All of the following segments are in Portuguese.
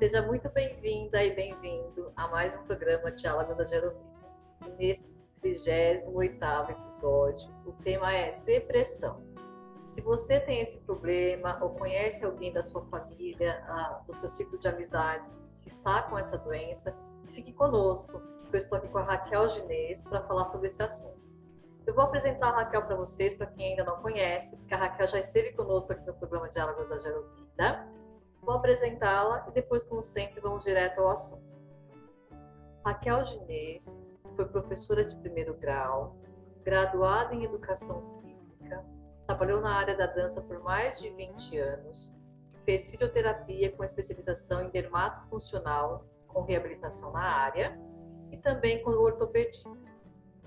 Seja muito bem-vinda e bem-vindo a mais um programa Diálogo da Gerovida. Nesse 38º episódio, o tema é depressão. Se você tem esse problema ou conhece alguém da sua família, do seu ciclo de amizades que está com essa doença, fique conosco. Eu estou aqui com a Raquel Ginês para falar sobre esse assunto. Eu vou apresentar a Raquel para vocês, para quem ainda não conhece, porque a Raquel já esteve conosco aqui no programa Diálogos da Gerovida. Vou apresentá-la e depois, como sempre, vamos direto ao assunto. Raquel Ginês foi professora de primeiro grau, graduada em Educação Física, trabalhou na área da dança por mais de 20 anos, fez fisioterapia com especialização em dermatofuncional, com reabilitação na área, e também com ortopedia.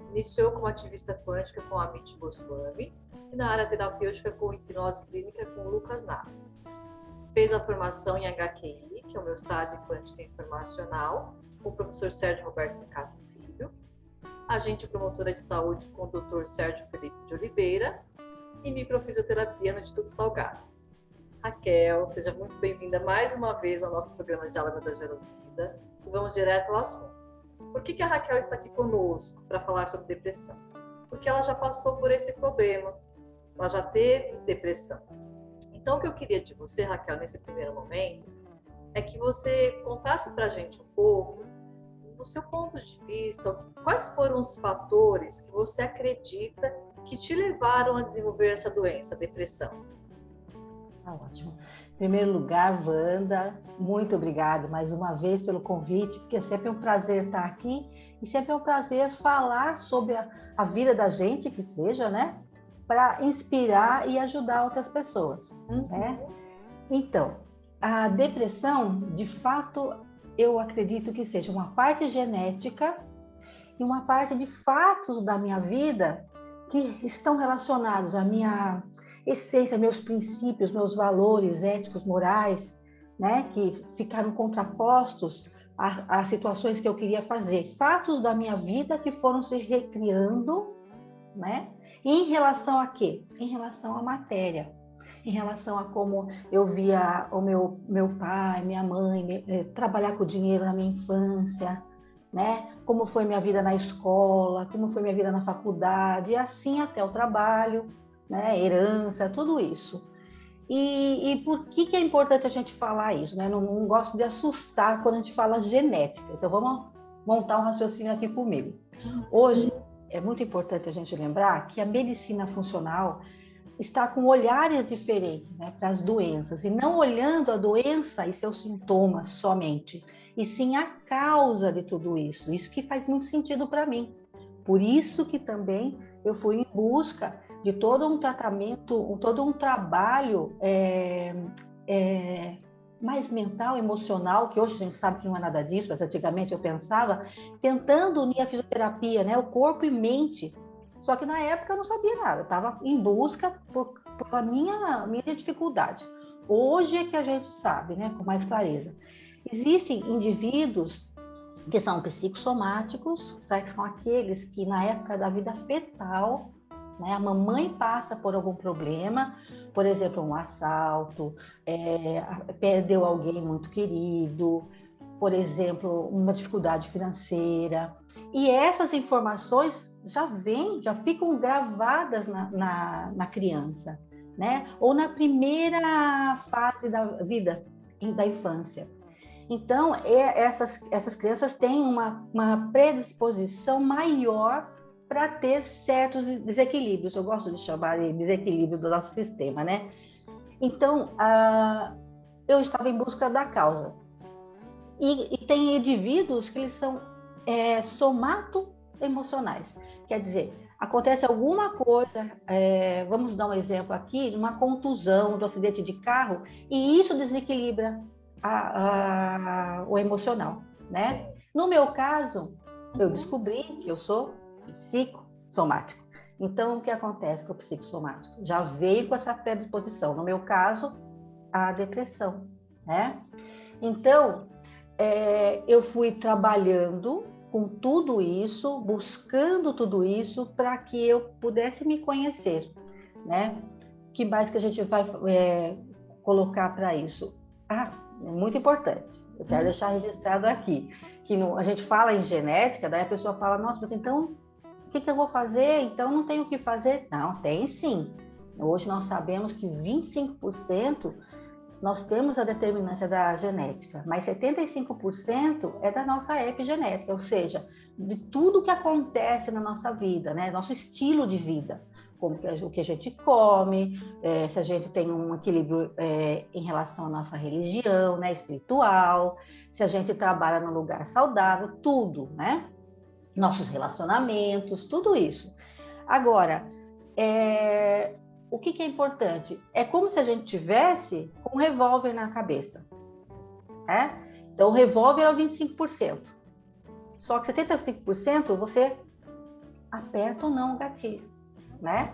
Iniciou como ativista quântica com a Amit Goswami e na área terapêutica com hipnose clínica com Lucas Naves. Fez a formação em HQI, que é homeostase quântica informacional, com o professor Sérgio Roberto Secato Filho, agente promotora de saúde com o Dr. Sérgio Felipe de Oliveira e microfisioterapia no Instituto Salgado. Raquel, seja muito bem-vinda mais uma vez ao nosso programa Diálogos da Gerovida e vamos direto ao assunto. Por que a Raquel está aqui conosco para falar sobre depressão? Porque ela já passou por esse problema, ela já teve depressão. Então, o que eu queria de você, Raquel, nesse primeiro momento, é que você contasse para a gente um pouco, do seu ponto de vista, quais foram os fatores que você acredita que te levaram a desenvolver essa doença, a depressão. Ótimo. Em primeiro lugar, Wanda, muito obrigada mais uma vez pelo convite, porque é sempre um prazer estar aqui e sempre é um prazer falar sobre a vida da gente, que seja, né? Para inspirar e ajudar outras pessoas, né? Então, a depressão, de fato, eu acredito que seja uma parte genética e uma parte de fatos da minha vida que estão relacionados à minha essência, meus princípios, meus valores éticos, morais, né? Que ficaram contrapostos às situações que eu queria fazer. Fatos da minha vida que foram se recriando, né? Em relação a quê? Em relação à matéria, em relação a como eu via o meu pai, minha mãe trabalhar com dinheiro na minha infância, né? Como foi minha vida na escola, como foi minha vida na faculdade, e assim até o trabalho, né? Herança, tudo isso. E por que é importante a gente falar isso, né? Não gosto de assustar quando a gente fala genética, então vamos montar um raciocínio aqui comigo. Hoje, é muito importante a gente lembrar que a medicina funcional está com olhares diferentes, né, para as doenças, e não olhando a doença e seus sintomas somente, e sim a causa de tudo isso. Isso que faz muito sentido para mim. Por isso que também eu fui em busca de todo um tratamento, todo um trabalho mais mental, emocional, que hoje a gente sabe que não é nada disso, mas antigamente eu pensava, tentando unir a fisioterapia, né, o corpo e mente. Só que na época eu não sabia nada, eu estava em busca pela minha dificuldade. Hoje é que a gente sabe, né, com mais clareza. Existem indivíduos que são psicossomáticos, que são aqueles que na época da vida fetal, né, a mamãe passa por algum problema, por exemplo, um assalto, perdeu alguém muito querido, por exemplo, uma dificuldade financeira. E essas informações já ficam gravadas na criança, né? Ou na primeira fase da vida, da infância. Então, essas crianças têm uma predisposição maior para ter certos desequilíbrios. Eu gosto de chamar de desequilíbrio do nosso sistema, né? Então, eu estava em busca da causa. E tem indivíduos que eles são somato-emocionais. Quer dizer, acontece alguma coisa, vamos dar um exemplo aqui, uma contusão, um acidente de carro, e isso desequilibra o emocional, né? No meu caso, eu descobri que eu sou psicossomático. Então, o que acontece com o psicossomático? Já veio com essa predisposição. No meu caso, a depressão, né? Então, eu fui trabalhando com tudo isso, buscando tudo isso para que eu pudesse me conhecer, né? Que mais que a gente vai colocar para isso? é muito importante. Eu quero deixar registrado aqui, que a gente fala em genética, daí a pessoa fala, nossa, mas então, o que eu vou fazer? Então não tenho o que fazer? Não, tem sim. Hoje nós sabemos que 25% nós temos a determinância da genética, mas 75% é da nossa epigenética, ou seja, de tudo que acontece na nossa vida, né? Nosso estilo de vida, como o que a gente come, se a gente tem um equilíbrio em relação à nossa religião, né, espiritual, se a gente trabalha num lugar saudável, tudo, né? Nossos relacionamentos, tudo isso. Agora, o que é importante? É como se a gente tivesse um revólver na cabeça. Né? Então, o revólver é o 25%. Só que 75% você aperta ou não o gatilho. Né?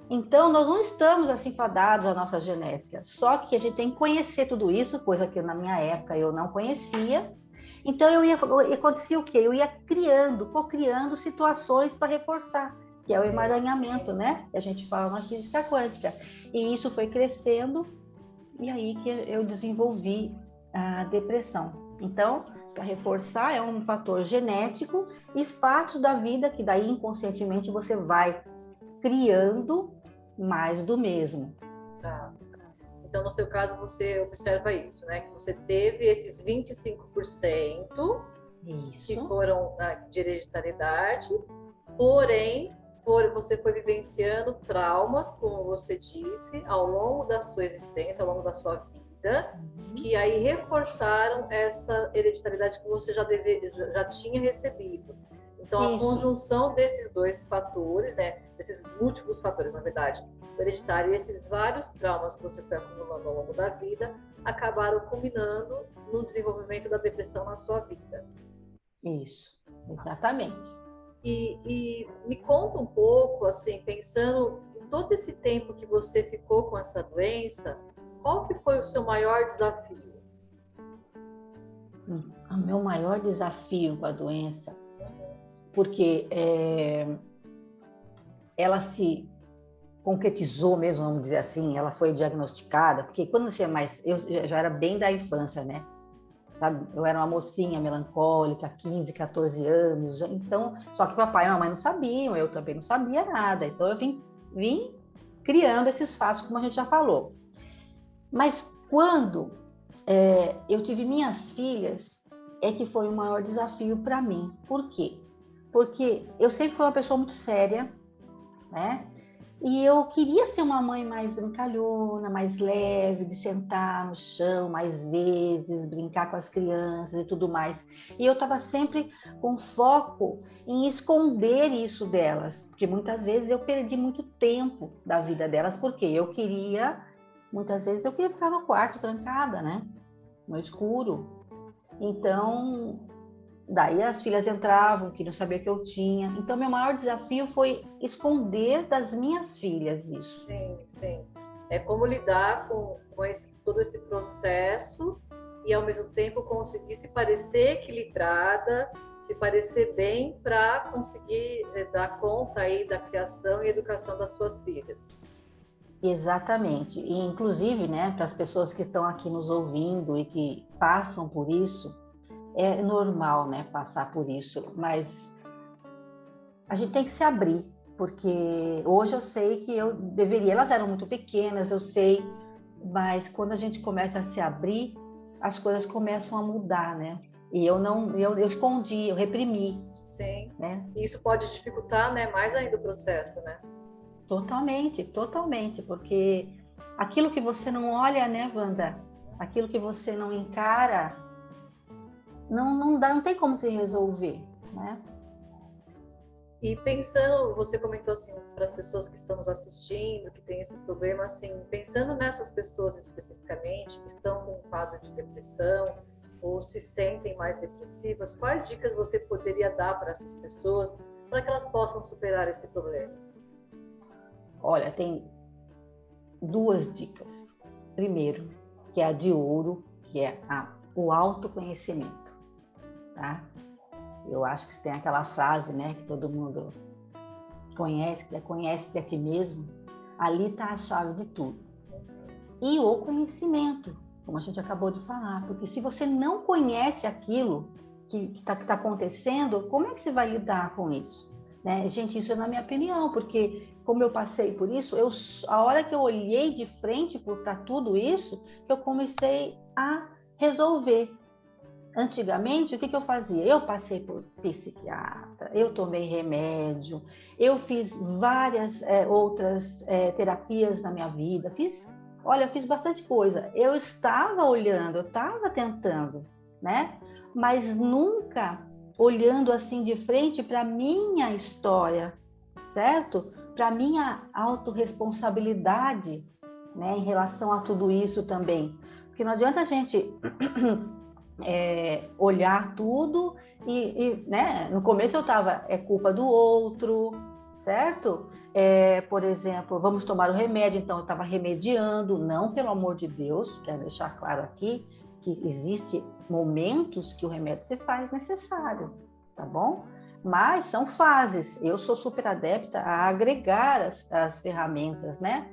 Então, nós não estamos assim fadados à nossa genética. Só que a gente tem que conhecer tudo isso, coisa que na minha época eu não conhecia. Então, acontecia o quê? Eu ia co-criando situações para reforçar, que é o emaranhamento, né? Que a gente fala na física quântica. E isso foi crescendo, e aí que eu desenvolvi a depressão. Então, para reforçar, é um fator genético e fatos da vida que daí inconscientemente você vai criando mais do mesmo. Tá. Então, no seu caso, você observa isso, né? Que você teve esses 25% que foram de hereditariedade, porém, você foi vivenciando traumas, como você disse, ao longo da sua existência, ao longo da sua vida, que aí reforçaram essa hereditariedade que você já tinha recebido. Então, a conjunção desses dois fatores, né, desses múltiplos fatores, na verdade, o hereditário e esses vários traumas que você foi acumulando ao longo da vida, acabaram culminando no desenvolvimento da depressão na sua vida. Isso, exatamente. E me conta um pouco, assim, pensando em todo esse tempo que você ficou com essa doença, qual que foi o seu maior desafio? O meu maior desafio com a doença, porque ela se concretizou mesmo, vamos dizer assim, ela foi diagnosticada, porque quando você é mais... Eu já era bem da infância, né? Sabe? Eu era uma mocinha melancólica, 15, 14 anos, então, só que papai e mamãe não sabiam, eu também não sabia nada, então eu vim criando esses fatos, como a gente já falou. Mas quando eu tive minhas filhas, é que foi o maior desafio para mim. Por quê? Porque eu sempre fui uma pessoa muito séria, né? E eu queria ser uma mãe mais brincalhona, mais leve, de sentar no chão mais vezes, brincar com as crianças e tudo mais. E eu estava sempre com foco em esconder isso delas, porque muitas vezes eu perdi muito tempo da vida delas, porque muitas vezes eu queria ficar no quarto trancada, né? No escuro. Então, daí as filhas entravam, que não sabia que eu tinha. Então, meu maior desafio foi esconder das minhas filhas isso. Sim, sim. É como lidar com todo esse processo e, ao mesmo tempo, conseguir se parecer equilibrada, se parecer bem para conseguir dar conta aí da criação e educação das suas filhas. Exatamente. E, inclusive, né, para as pessoas que estão aqui nos ouvindo e que passam por isso, é normal, né, passar por isso, mas a gente tem que se abrir, porque hoje eu sei que eu deveria, elas eram muito pequenas, eu sei, mas quando a gente começa a se abrir, as coisas começam a mudar, né? E eu escondi, eu reprimi. Sim. Né? E isso pode dificultar, né, mais ainda o processo, né? Totalmente, totalmente, porque aquilo que você não olha, né, Wanda? Aquilo que você não encara, não tem como se resolver, né? E pensando, você comentou assim, para as pessoas que estão nos assistindo, que tem esse problema, assim, pensando nessas pessoas especificamente, que estão com um quadro de depressão ou se sentem mais depressivas, quais dicas você poderia dar para essas pessoas para que elas possam superar esse problema? Olha, tem 2 dicas. Primeiro, que é a de ouro, que é o autoconhecimento, tá? Eu acho que tem aquela frase, né, que todo mundo conhece, que é conhece-te a ti mesmo. Ali está a chave de tudo. E o conhecimento, como a gente acabou de falar, porque se você não conhece aquilo que está acontecendo, como é que você vai lidar com isso? Né? Gente, isso é na minha opinião, porque como eu passei por isso, a hora que eu olhei de frente para tudo isso, que eu comecei a resolver. Antigamente, o que eu fazia? Eu passei por psiquiatra, eu tomei remédio, eu fiz várias outras terapias na minha vida, fiz bastante coisa. Eu estava olhando, eu estava tentando, né? Mas nunca olhando assim de frente para a minha história, certo? Para a minha autorresponsabilidade, né? Em relação a tudo isso também. Porque não adianta a gente olhar tudo né? No começo eu estava, é culpa do outro, certo? Por exemplo, vamos tomar o remédio, então eu estava remediando, não, pelo amor de Deus, quero deixar claro aqui que existe momentos que o remédio se faz necessário, tá bom? Mas são fases, eu sou super adepta a agregar as ferramentas, né?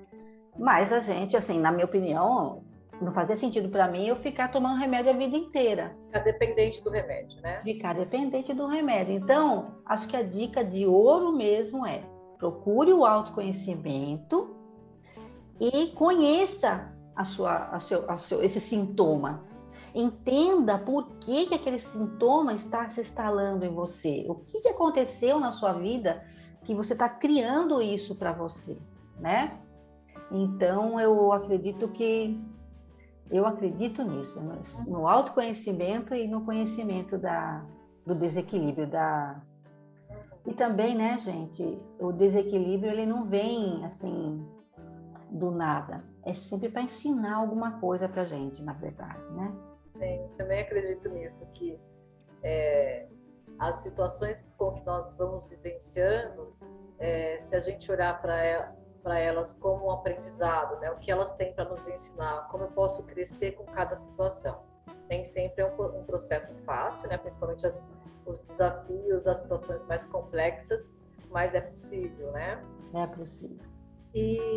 Mas a gente, assim, na minha opinião, não fazia sentido para mim eu ficar tomando remédio a vida inteira. Ficar dependente do remédio, né? Ficar dependente do remédio. Então, acho que a dica de ouro mesmo é: procure o autoconhecimento e conheça esse sintoma. Entenda por que aquele sintoma está se instalando em você. O que aconteceu na sua vida que você está criando isso para você, né? Então, eu acredito nisso, no autoconhecimento e no conhecimento do desequilíbrio. E também, né, gente, o desequilíbrio ele não vem assim do nada. É sempre para ensinar alguma coisa para a gente, na verdade, né? Sim, também acredito nisso, que as situações com que nós vamos vivenciando, se a gente olhar para elas como um aprendizado, né? O que elas têm para nos ensinar, como eu posso crescer com cada situação. Nem sempre é um processo fácil, né? Principalmente os desafios, as situações mais complexas, mas é possível, né? É possível.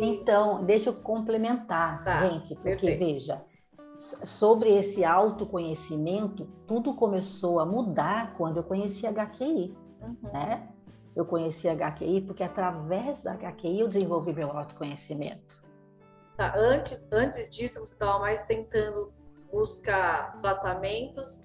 Então, deixa eu complementar, gente, porque perfeito. Veja, sobre esse autoconhecimento, tudo começou a mudar quando eu conheci a HQI, né? Eu conheci a HQI porque através da HQI eu desenvolvi meu autoconhecimento. Tá, antes disso você estava mais tentando buscar tratamentos,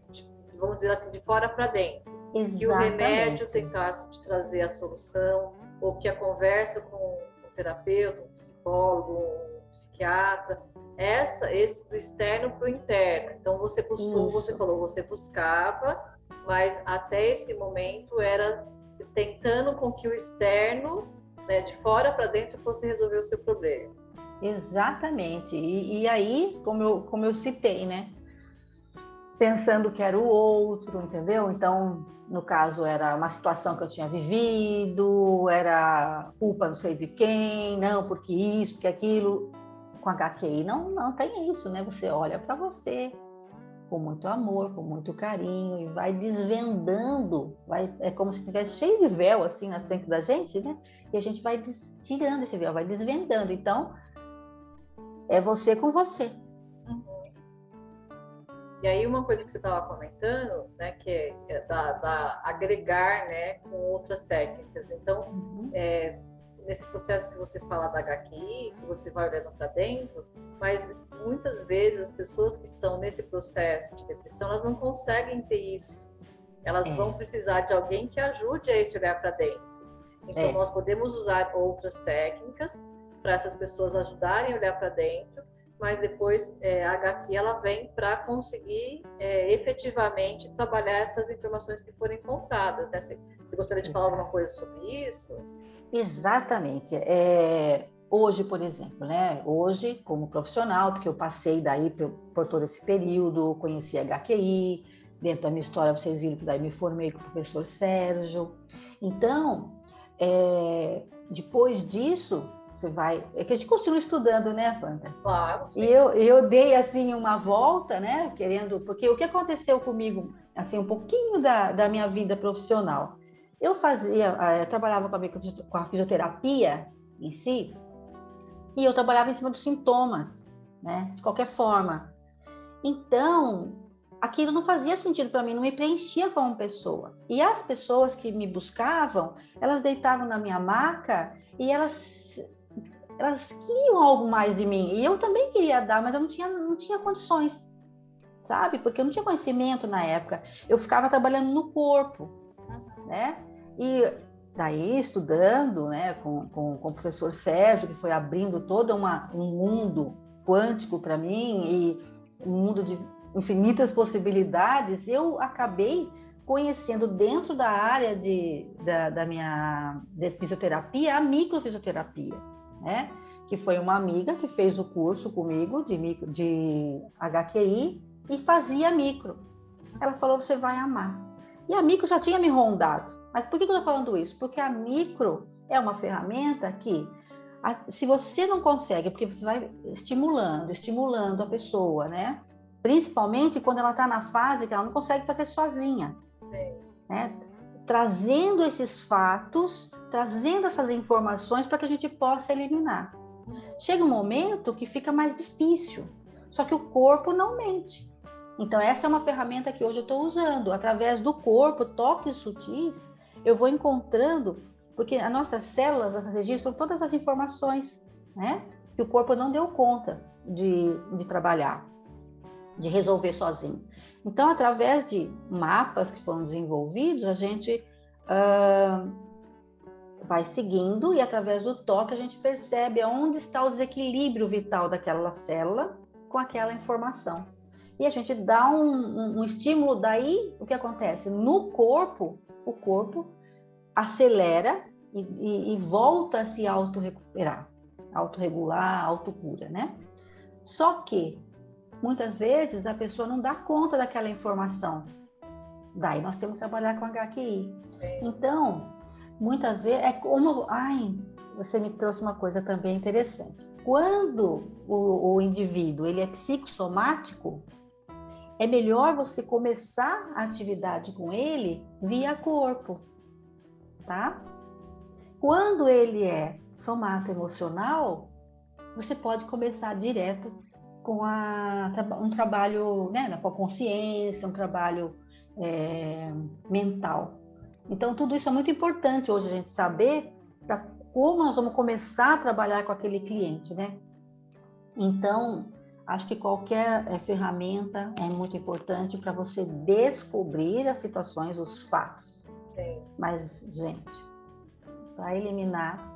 vamos dizer assim, de fora para dentro. Exatamente. Que o remédio tentasse te trazer a solução, ou que a conversa com um terapeuta, um psicólogo, um psiquiatra, esse do externo para o interno. Então você buscou, você falou, você buscava, mas até esse momento era tentando com que o externo, né, de fora para dentro, fosse resolver o seu problema. Exatamente. E aí, como eu citei, né? Pensando que era o outro, entendeu? Então, no caso, era uma situação que eu tinha vivido, era culpa não sei de quem, não, porque isso, porque aquilo. Com a HQI não tem isso, né? Você olha para você com muito amor, com muito carinho e vai desvendando, é como se estivesse cheio de véu assim na frente da gente, né? E a gente vai tirando esse véu, vai desvendando. Então, é você com você. E aí uma coisa que você estava comentando, né, que é da agregar, né, com outras técnicas. Então, nesse processo que você fala da HQI, que você vai olhando para dentro, mas muitas vezes as pessoas que estão nesse processo de depressão, elas não conseguem ter isso. Elas vão precisar de alguém que ajude a esse olhar para dentro. Então, nós podemos usar outras técnicas para essas pessoas ajudarem a olhar para dentro, mas depois a HQI ela vem para conseguir efetivamente trabalhar essas informações que foram encontradas, né? Você gostaria de falar alguma coisa sobre isso? Exatamente. Hoje, por exemplo, né? Hoje, como profissional, porque eu passei daí por todo esse período, conheci a HQI, dentro da minha história vocês viram que daí me formei com o professor Sérgio. Então, depois disso, você vai... É que a gente continua estudando, né, Wanda? Claro, sim. E eu dei, assim, uma volta, né, querendo... Porque o que aconteceu comigo, assim, um pouquinho da minha vida profissional. Eu trabalhava com a fisioterapia em si, e eu trabalhava em cima dos sintomas, né, de qualquer forma. Então, aquilo não fazia sentido para mim, não me preenchia como pessoa. E as pessoas que me buscavam, elas deitavam na minha maca e elas queriam algo mais de mim. E eu também queria dar, mas eu não tinha condições, sabe? Porque eu não tinha conhecimento na época. Eu ficava trabalhando no corpo, né? E daí, estudando, né, com o professor Sérgio, que foi abrindo todo um mundo quântico para mim, e um mundo de infinitas possibilidades, eu acabei conhecendo dentro da área da minha de fisioterapia, a microfisioterapia, né? Que foi uma amiga que fez o curso comigo de HQI e fazia micro. Ela falou, você vai amar. E a micro já tinha me rondado. Mas por que eu estou falando isso? Porque a micro é uma ferramenta que, se você não consegue, porque você vai estimulando a pessoa, né? Principalmente quando ela está na fase que ela não consegue fazer sozinha. Né? Trazendo esses fatos, trazendo essas informações para que a gente possa eliminar. Chega um momento que fica mais difícil, só que o corpo não mente. Então essa é uma ferramenta que hoje eu estou usando. Através do corpo, toques sutis, eu vou encontrando, porque as nossas células registram todas as informações, né? Que o corpo não deu conta de trabalhar, de resolver sozinho. Então, através de mapas que foram desenvolvidos, a gente vai seguindo e através do toque a gente percebe onde está o desequilíbrio vital daquela célula com aquela informação. E a gente dá um estímulo, daí o que acontece? No corpo, o corpo acelera e volta a se autorrecuperar, autorregular, autocura, né? Só que muitas vezes a pessoa não dá conta daquela informação. Daí nós temos que trabalhar com HQI. Então, muitas vezes, é como... você me trouxe uma coisa também interessante. Quando o indivíduo ele é psicossomático, é melhor você começar a atividade com ele via corpo, tá? Quando ele é somato-emocional, você pode começar direto com um trabalho, né, com a consciência, um trabalho mental. Então, tudo isso é muito importante hoje a gente saber como nós vamos começar a trabalhar com aquele cliente, né? Então, acho que qualquer ferramenta é muito importante para você descobrir as situações, os fatos. Sim. Mas, gente, para eliminar,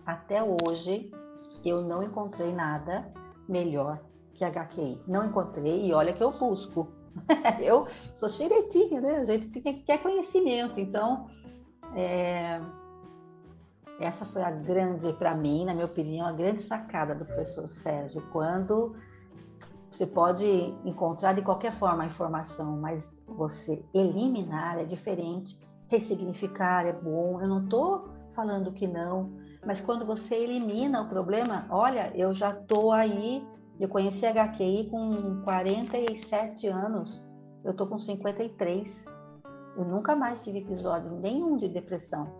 até hoje, eu não encontrei nada melhor que HQI. Não encontrei, e olha que eu busco. Eu sou xeretinha, né? A gente quer conhecimento. Então, essa foi para mim, na minha opinião, a grande sacada do professor Sérgio. Quando você pode encontrar de qualquer forma a informação, mas você eliminar é diferente. Ressignificar é bom. Eu não estou falando que não, mas quando você elimina o problema, olha, eu já estou aí. Eu conheci a HQI com 47 anos, eu estou com 53. Eu nunca mais tive episódio nenhum de depressão.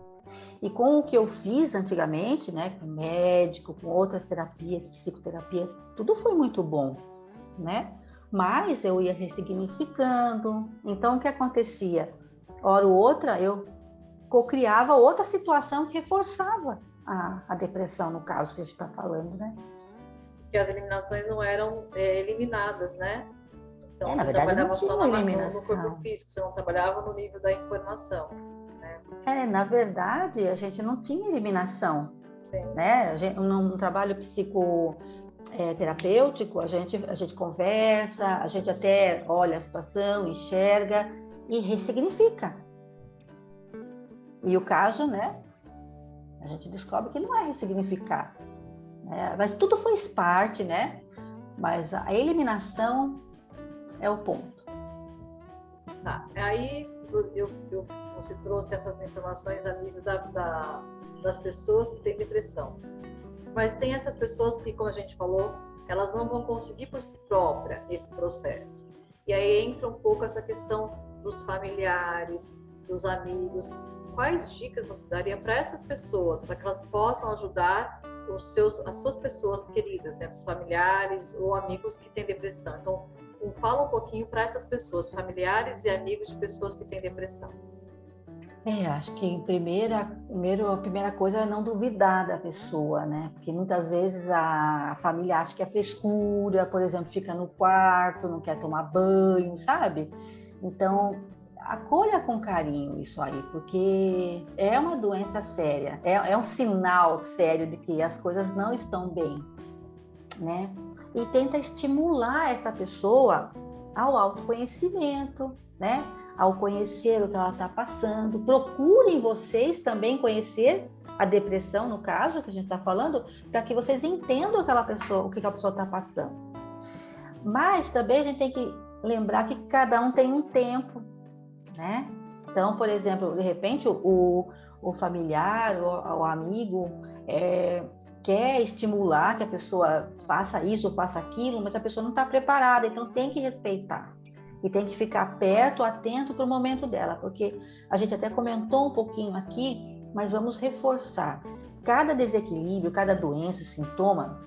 E com o que eu fiz antigamente, né, com médico, com outras terapias, psicoterapias, tudo foi muito bom, né? Mas eu ia ressignificando. Então, o que acontecia? Hora ou outra, eu cocriava outra situação que reforçava a depressão, no caso que a gente está falando, né? Que as eliminações não eram eliminadas, né? Então na você verdade, trabalhava só eliminação. no corpo físico, você não trabalhava no nível da informação, né? Na verdade, a gente não tinha eliminação. Sim. Né? Num trabalho psicoterapêutico, a gente conversa, a gente até olha a situação, enxerga e ressignifica. E o caso, né? A gente descobre que não é ressignificar. Mas tudo faz parte, né? Mas a eliminação é o ponto. Tá. Aí você trouxe essas informações a nível das pessoas que têm depressão. Mas tem essas pessoas que, como a gente falou, elas não vão conseguir por si própria esse processo. E aí entra um pouco essa questão dos familiares, dos amigos. Quais dicas você daria para essas pessoas, para que elas possam ajudar as suas pessoas queridas, né, os familiares ou amigos que têm depressão? Então, fala um pouquinho para essas pessoas, familiares e amigos de pessoas que têm depressão. Acho que a primeira coisa é não duvidar da pessoa, né? Porque muitas vezes a família acha que é frescura, por exemplo, fica no quarto, não quer tomar banho, sabe? Então, acolha com carinho isso aí, porque é uma doença séria, é um sinal sério de que as coisas não estão bem, né? E tenta estimular essa pessoa ao autoconhecimento, né? Ao conhecer o que ela está passando. Procurem vocês também conhecer a depressão, no caso que a gente está falando, para que vocês entendam aquela pessoa, o que a pessoa está passando. Mas também a gente tem que lembrar que cada um tem um tempo, né? Então, por exemplo, de repente o familiar, o amigo quer estimular que a pessoa faça isso ou faça aquilo, mas a pessoa não está preparada, então tem que respeitar. E tem que ficar perto, atento para o momento dela, porque a gente até comentou um pouquinho aqui, mas vamos reforçar. Cada desequilíbrio, cada doença, sintoma,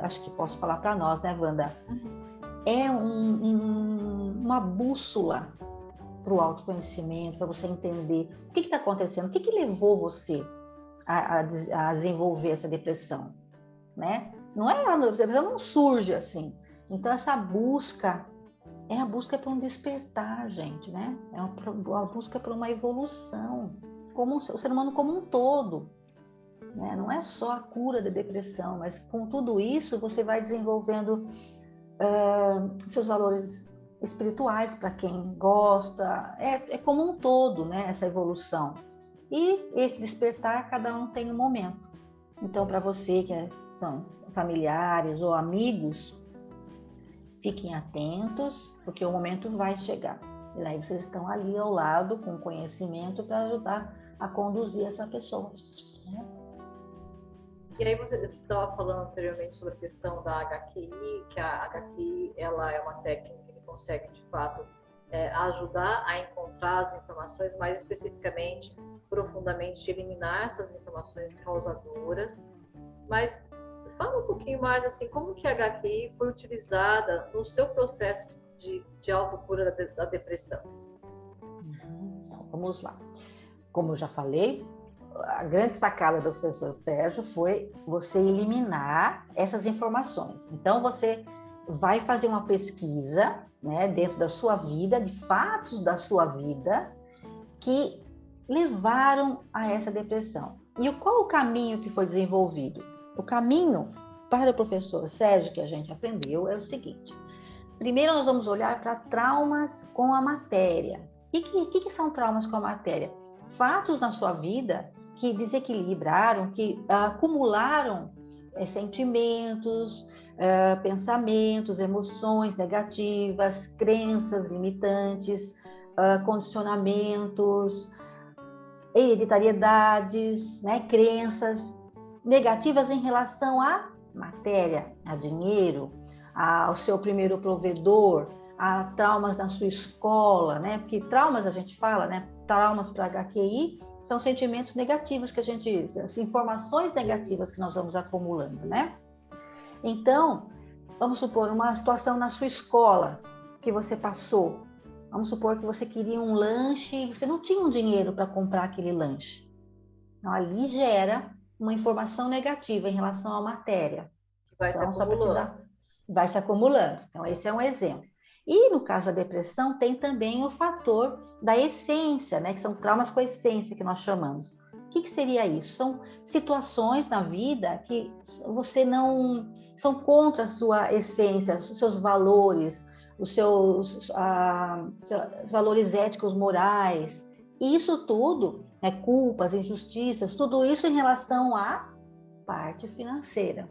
acho que posso falar para nós, né, Wanda? É uma bússola para o autoconhecimento, para você entender o que está acontecendo, o que levou você a desenvolver essa depressão, né? A depressão não surge assim. Então, essa busca é a busca por um despertar, gente, né? É uma busca por uma evolução, como o ser humano como um todo, né? Não é só a cura da depressão, mas com tudo isso você vai desenvolvendo seus valores espirituais para quem gosta, é como um todo, né? Essa evolução. E esse despertar, cada um tem um momento. Então, para você que são familiares ou amigos, fiquem atentos, porque o momento vai chegar. E aí vocês estão ali ao lado, com conhecimento, para ajudar a conduzir essa pessoa, né? E aí você estava falando anteriormente sobre a questão da HQI, que a HQI ela é uma técnica que consegue, de fato, ajudar a encontrar as informações, mais especificamente, profundamente, eliminar essas informações causadoras. Mas fala um pouquinho mais, assim, como que a HQI foi utilizada no seu processo de autocura da depressão? Então, vamos lá. Como eu já falei, a grande sacada do professor Sérgio foi você eliminar essas informações. Então, você vai fazer uma pesquisa, né, dentro da sua vida, de fatos da sua vida que levaram a essa depressão. E qual o caminho que foi desenvolvido? O caminho para o professor Sérgio, que a gente aprendeu, é o seguinte. Primeiro, nós vamos olhar para traumas com a matéria. O que são traumas com a matéria? Fatos na sua vida que desequilibraram, que acumularam sentimentos, pensamentos, emoções negativas, crenças limitantes, condicionamentos, hereditariedades, né, crenças negativas em relação à matéria, a dinheiro, ao seu primeiro provedor, a traumas na sua escola, né? Porque traumas a gente fala, né? Traumas para HQI são sentimentos negativos que as informações negativas que nós vamos acumulando, né? Então, vamos supor uma situação na sua escola que você passou. Vamos supor que você queria um lanche e você não tinha um dinheiro para comprar aquele lanche. Então, ali gera uma informação negativa em relação à matéria. Vai se acumulando. Vai se acumulando. Então, esse é um exemplo. E no caso da depressão, tem também o fator da essência, né? Que são traumas com essência que nós chamamos. O que seria isso? São situações na vida que você não... são contra a sua essência, os seus valores, os seus valores éticos, morais. E isso tudo, culpas, injustiças, tudo isso em relação à parte financeira,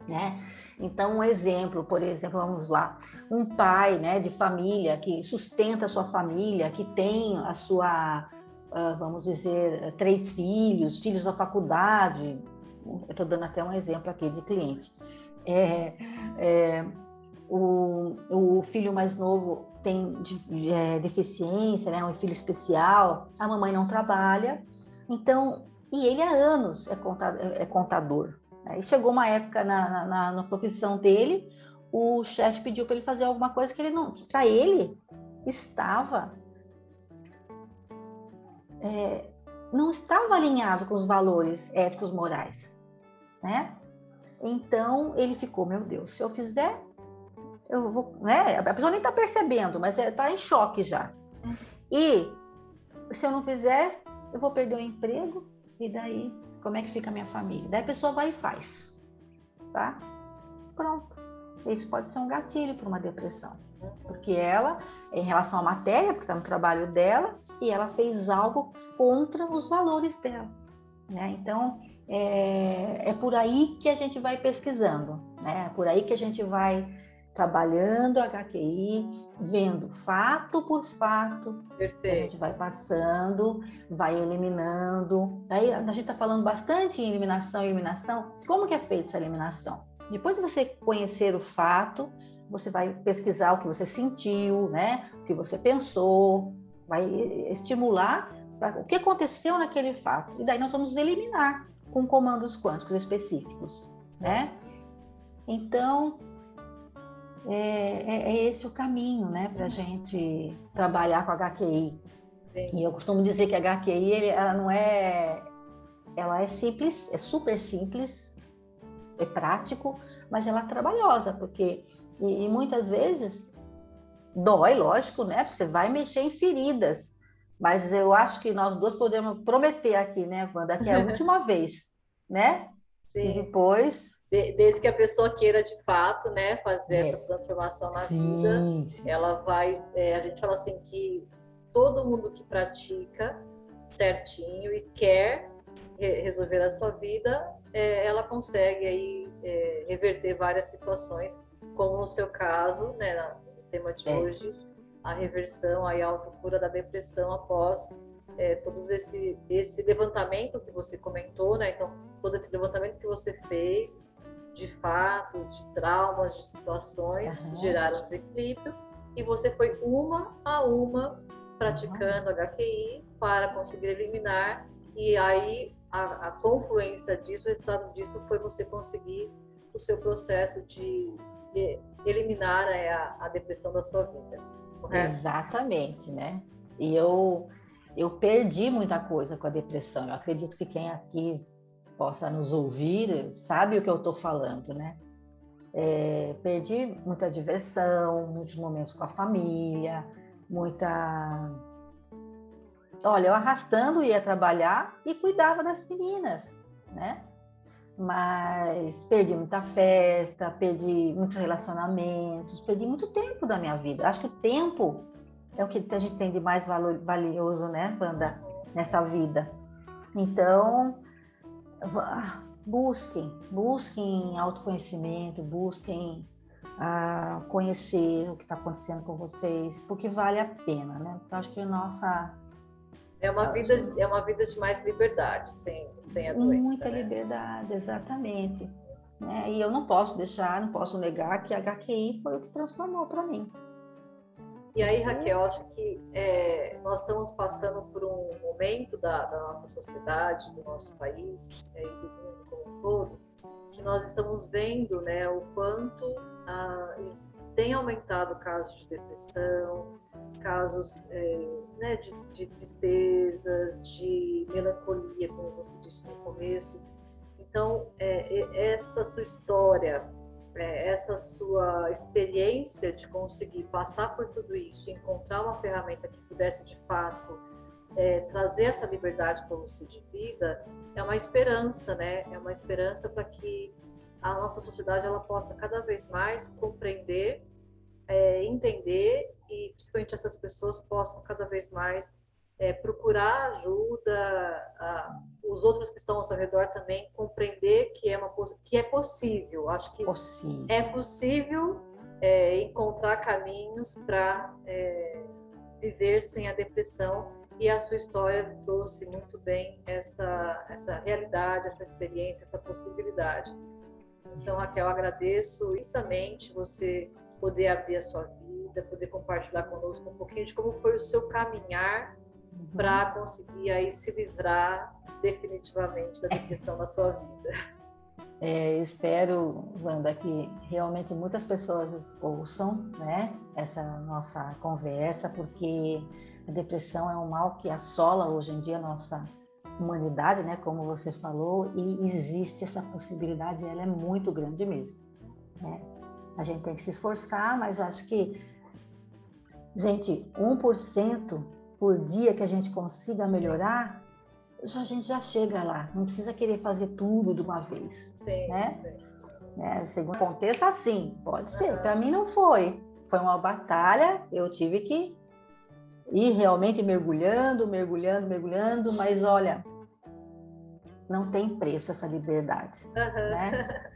né? Então, um exemplo, por exemplo, vamos lá, um pai, né, de família que sustenta a sua família, que tem a sua, vamos dizer, 3 filhos da faculdade, eu estou dando até um exemplo aqui de cliente, o filho mais novo tem deficiência, né, um filho especial, a mamãe não trabalha, então, e ele há anos é contador. Aí chegou uma época na profissão dele, o chefe pediu para ele fazer alguma coisa que para ele estava não estava alinhado com os valores éticos morais, né? Então ele ficou, meu Deus, se eu fizer, eu vou, né? A pessoa nem está percebendo, mas está em choque já. E se eu não fizer, eu vou perder o emprego, e daí como é que fica a minha família? Daí a pessoa vai e faz, tá? Pronto. Isso pode ser um gatilho para uma depressão, porque ela, em relação à matéria, porque está no trabalho dela, e ela fez algo contra os valores dela, né? Então, é por aí que a gente vai pesquisando, né? É por aí que a gente vai trabalhando a HQI, vendo fato por fato. Perfeito. A gente vai passando, vai eliminando. Aí a gente está falando bastante em eliminação. Como que é feita essa eliminação? Depois de você conhecer o fato, você vai pesquisar o que você sentiu, né? O que você pensou, vai estimular o que aconteceu naquele fato. E daí nós vamos eliminar com comandos quânticos específicos, né? Então, é esse o caminho, né? Para a gente trabalhar com a HQI. Sim. E eu costumo dizer que a HQI, ela não é... Ela é simples, é super simples, é prático, mas ela é trabalhosa, porque e muitas vezes dói, lógico, né? Porque você vai mexer em feridas, mas eu acho que nós duas podemos prometer aqui, né, Wanda, que é a última vez, né? Sim. E depois... Desde que a pessoa queira de fato, né, fazer essa transformação na vida, sim. ela vai... a gente fala assim que todo mundo que pratica certinho e quer resolver a sua vida, ela consegue aí reverter várias situações, como no seu caso, né, no tema de hoje, a reversão, a autocura da depressão após todo esse levantamento que você comentou, né? Então, todo esse levantamento que você fez de fatos, de traumas, de situações que geraram desequilíbrio, e você foi uma a uma praticando HQI para conseguir eliminar, e aí a confluência disso, o resultado disso foi você conseguir o seu processo de eliminar a depressão da sua vida, correto? Exatamente, né? E eu perdi muita coisa com a depressão. Eu acredito que quem aqui possa nos ouvir sabe o que eu estou falando, né? Perdi muita diversão, muitos momentos com a família, Olha, eu arrastando ia trabalhar e cuidava das meninas, né? Mas perdi muita festa, perdi muitos relacionamentos, perdi muito tempo da minha vida. Acho que o tempo é o que a gente tem de mais valioso, né, Wanda, nessa vida. Então, busquem autoconhecimento, busquem conhecer o que está acontecendo com vocês, porque vale a pena, né? Eu acho que é uma vida de mais liberdade, sem a doença. Muita liberdade, exatamente. Né? E eu não posso negar que a HQI foi o que transformou para mim. E aí, Raquel, acho que nós estamos passando por um momento da nossa sociedade, do nosso país, e do mundo como um todo, que nós estamos vendo, né, o quanto tem aumentado casos de depressão, casos né, de tristezas, de melancolia, como você disse no começo. Então, essa sua história, essa sua experiência de conseguir passar por tudo isso, encontrar uma ferramenta que pudesse, de fato, trazer essa liberdade para você de vida, é uma esperança, né? É uma esperança para que a nossa sociedade ela possa cada vez mais compreender, entender, e principalmente essas pessoas possam cada vez mais procurar ajuda, os outros que estão ao seu redor também compreender que é possível. Acho que é possível encontrar caminhos para viver sem a depressão, e a sua história trouxe muito bem essa realidade, essa experiência, essa possibilidade. Então, Raquel, agradeço imensamente você poder abrir a sua vida, poder compartilhar conosco um pouquinho de como foi o seu caminhar para conseguir aí se livrar definitivamente da depressão na sua vida. Espero, Wanda, que realmente muitas pessoas ouçam, né, essa nossa conversa, porque a depressão é um mal que assola hoje em dia a nossa humanidade, né, como você falou, e existe essa possibilidade, ela é muito grande mesmo, né? A gente tem que se esforçar, mas acho que, gente, 1% por dia que a gente consiga melhorar, a gente já chega lá, não precisa querer fazer tudo de uma vez, Sim, né? sim. Segundo aconteça assim, pode ser. Para mim não foi. Foi uma batalha, eu tive que ir realmente mergulhando, mergulhando, mergulhando, mas olha, não tem preço essa liberdade, né?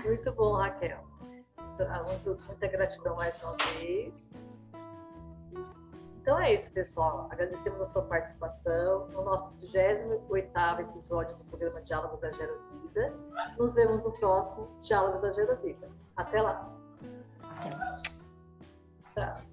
Muito bom, Raquel. Muita gratidão mais uma vez. Então é isso, pessoal. Agradecemos a sua participação no nosso 38º episódio do programa Diálogo da Gero Vida. Nos vemos no próximo Diálogo da Gero Vida. Até lá. Até lá. Tchau.